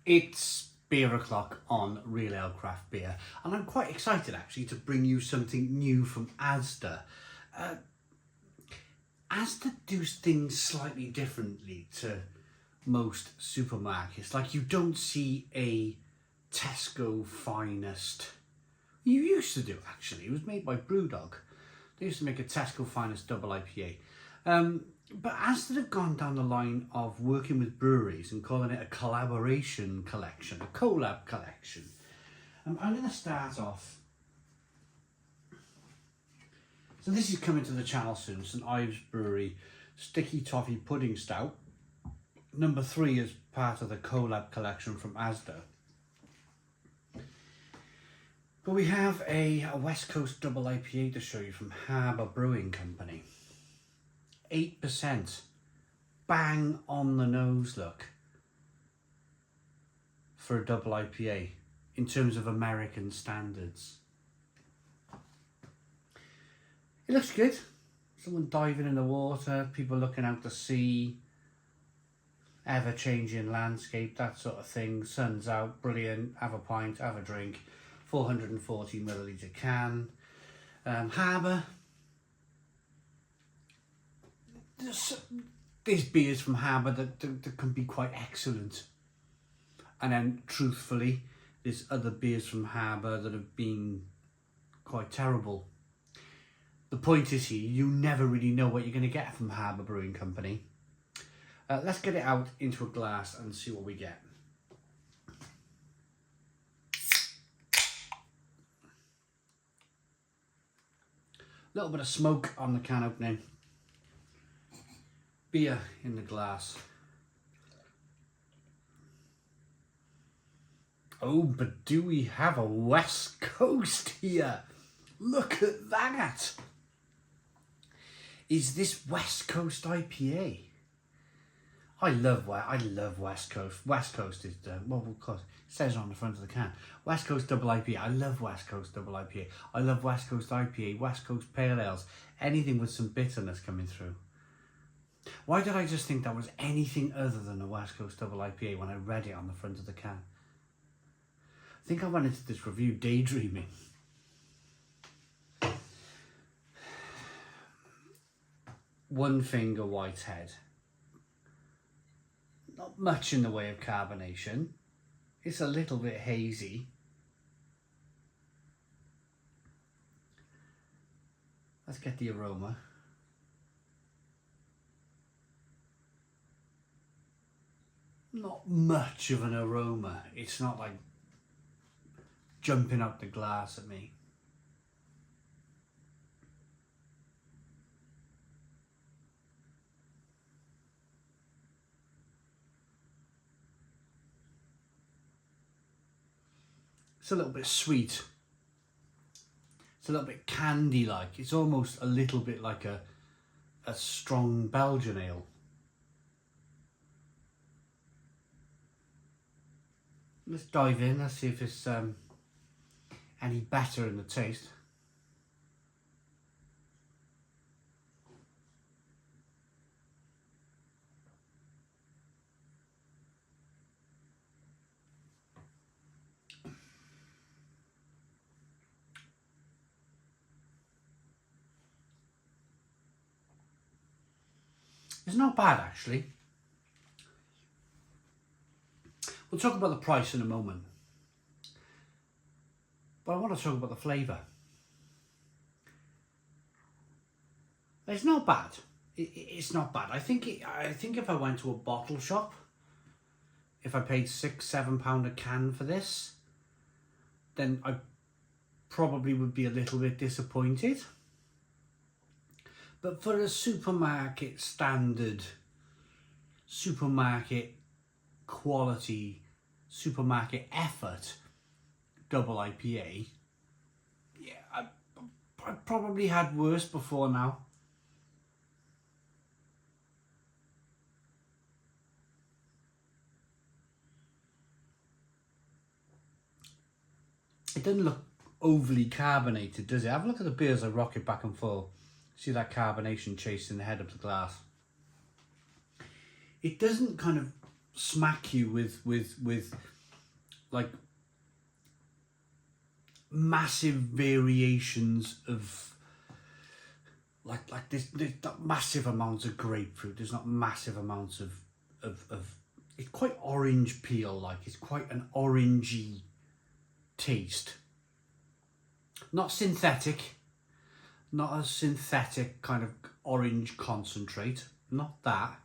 It's beer o'clock on Real Ale Craft Beer, and I'm quite excited actually to bring you something new from ASDA. ASDA do things slightly differently to most supermarkets. Like, you don't see a Tesco Finest. You used to do, actually. It was made by Brewdog. They used to make a Tesco Finest double IPA. But ASDA have gone down the line of working with breweries and calling it a collaboration collection, a collab collection. I'm going to start off. So this is coming to the channel soon, St Ives Brewery Sticky Toffee Pudding Stout. Number 3 is part of the collab collection from ASDA. But we have a West Coast double IPA to show you from Harbour Brewing Company. 8%. Bang on the nose, look. For a double IPA in terms of American standards. It looks good. Someone diving in the water, people looking out to sea, ever-changing landscape, that sort of thing. Sun's out, brilliant. Have a pint, have a drink. 440 milliliter can. Harbour. There's beers from Harbour that can be quite excellent. And then, truthfully, there's other beers from Harbour that have been quite terrible. The point is here, you never really know what you're going to get from Harbour Brewing Company. Let's get it out into a glass and see what we get. A little bit of smoke on the can opening. Beer in the glass. Oh, but do we have a West Coast here? Look at that! Is this West Coast IPA? I love West Coast. West Coast is well, of course, it says on the front of the can. West Coast double IPA. I love West Coast double IPA. I love West Coast IPA, West Coast Pale Ales. Anything with some bitterness coming through. Why did I just think that was anything other than a West Coast double IPA when I read it on the front of the can? I think I went into this review daydreaming. One finger Whitehead. Not much in the way of carbonation. It's a little bit hazy. Let's get the aroma. Not much of an aroma. It's not like jumping out the glass at me. It's a little bit sweet. It's a little bit candy-like. It's almost a little bit like a strong Belgian ale. Let's dive in. Let's see if it's any better in the taste. It's not bad, actually. We'll talk about the price in a moment. But I want to talk about the flavour. It's not bad. It's not bad. I think if I went to a bottle shop, if I paid £6-7 a can for this, then I probably would be a little bit disappointed. But for a supermarket standard, supermarket quality, supermarket effort double IPA, yeah, I probably had worse before now. It doesn't look overly carbonated, does it? Have a look at the beers I rock it back and forth. See that carbonation chasing the head of the glass. It doesn't kind of smack you with like massive variations of like there's not massive amounts of grapefruit, there's not massive amounts of it's quite orange peel, like it's quite an orangey taste. Not synthetic, not a synthetic kind of orange concentrate, not that.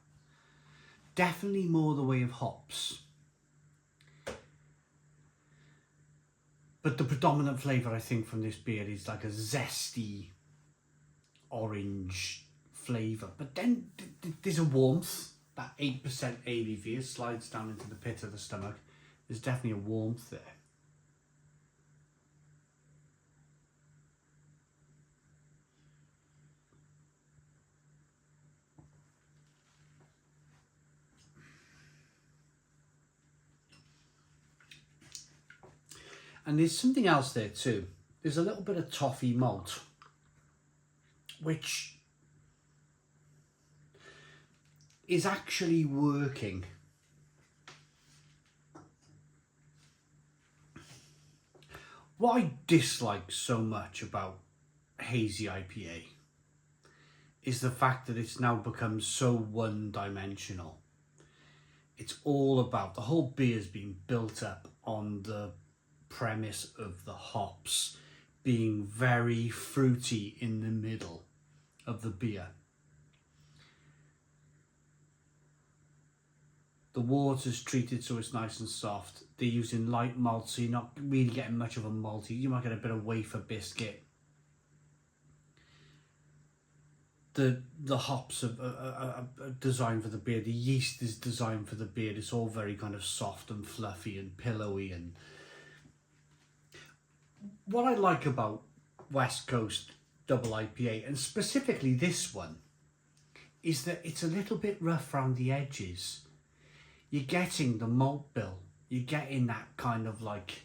Definitely more the way of hops. But the predominant flavour I think from this beer is like a zesty orange flavour. But then there's a warmth. That 8% ABV, it slides down into the pit of the stomach. There's definitely a warmth there. And there's something else there too. There's a little bit of toffee malt, which is actually working. What I dislike so much about hazy IPA is the fact that it's now become so one-dimensional. It's all about, the whole beer's been built up on the premise of the hops being very fruity in the middle of the beer. The water's treated so it's nice and soft. They're using light malt, so you're not really getting much of a malty. You might get a bit of wafer biscuit. The hops are designed for the beer. The yeast is designed for the beer. It's all very kind of soft and fluffy and pillowy. And what I like about West Coast double IPA, and specifically this one, is that it's a little bit rough around the edges. You're getting the malt bill. You're getting that kind of like,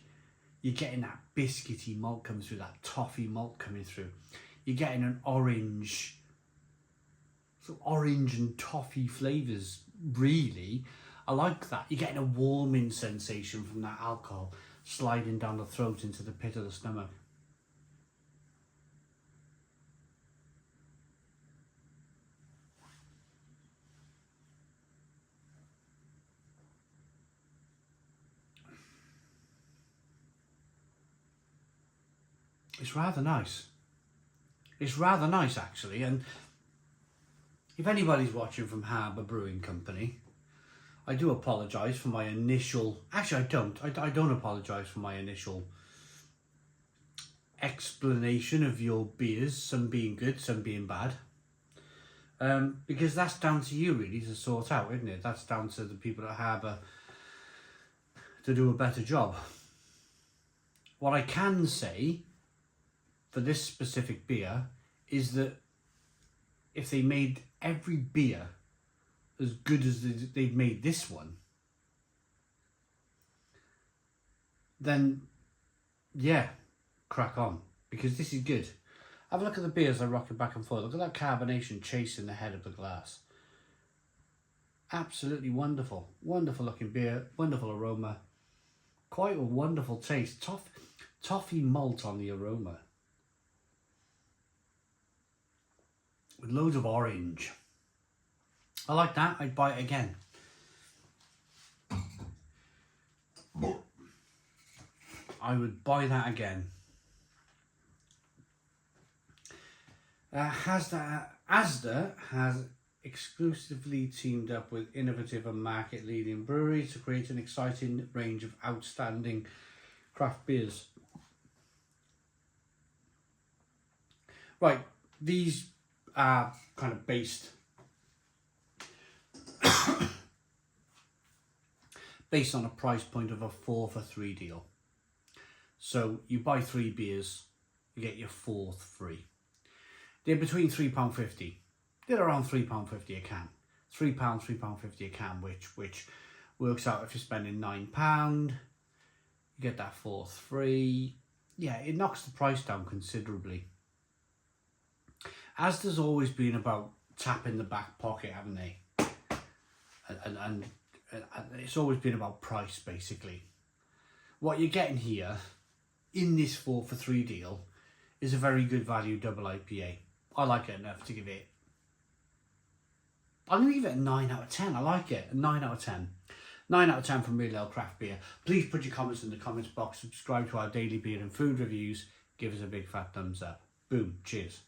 you're getting that biscuity malt coming through, that toffee malt coming through. You're getting an orange, so orange and toffee flavours, really. I like that. You're getting a warming sensation from that alcohol sliding down the throat into the pit of the stomach. It's rather nice. It's rather nice, actually. And if anybody's watching from Harbour Brewing Company, I do apologise for my initial... Actually, I don't. I don't apologise for my initial explanation of your beers, some being good, some being bad. Because that's down to you, really, to sort out, isn't it? That's down to the people at Harbour to do a better job. What I can say for this specific beer is that if they made every beer as good as they've made this one, then yeah, crack on, because this is good. Have a look at the beers I rock it back and forth. Look at that carbonation chasing the head of the glass. Absolutely wonderful. Wonderful looking beer, wonderful aroma. Quite a wonderful taste. Toffee malt on the aroma. With loads of orange. I like that. I'd buy it again. I would buy that again. ASDA has exclusively teamed up with innovative and market-leading breweries to create an exciting range of outstanding craft beers. Right, these are kind of based on a price point of a 4 for 3 deal. So you buy 3 beers, you get your 4th free. They're between £3.50. They're around £3.50 a can. £3.50 a can, which works out if you're spending £9, you get that 4th free. Yeah, it knocks the price down considerably. ASDA's always been about tapping the back pocket, haven't they? And it's always been about price, basically. what you're getting here in this 4 for 3 deal is a very good value double IPA. I like it enough to give it, I'm going to give it a 9 out of 10. I like it, a 9 out of 10. 9 out of 10 from Real Ale Craft Beer. Please put your comments in the comments box, subscribe to our daily beer and food reviews, give us a big fat thumbs up. Boom, cheers.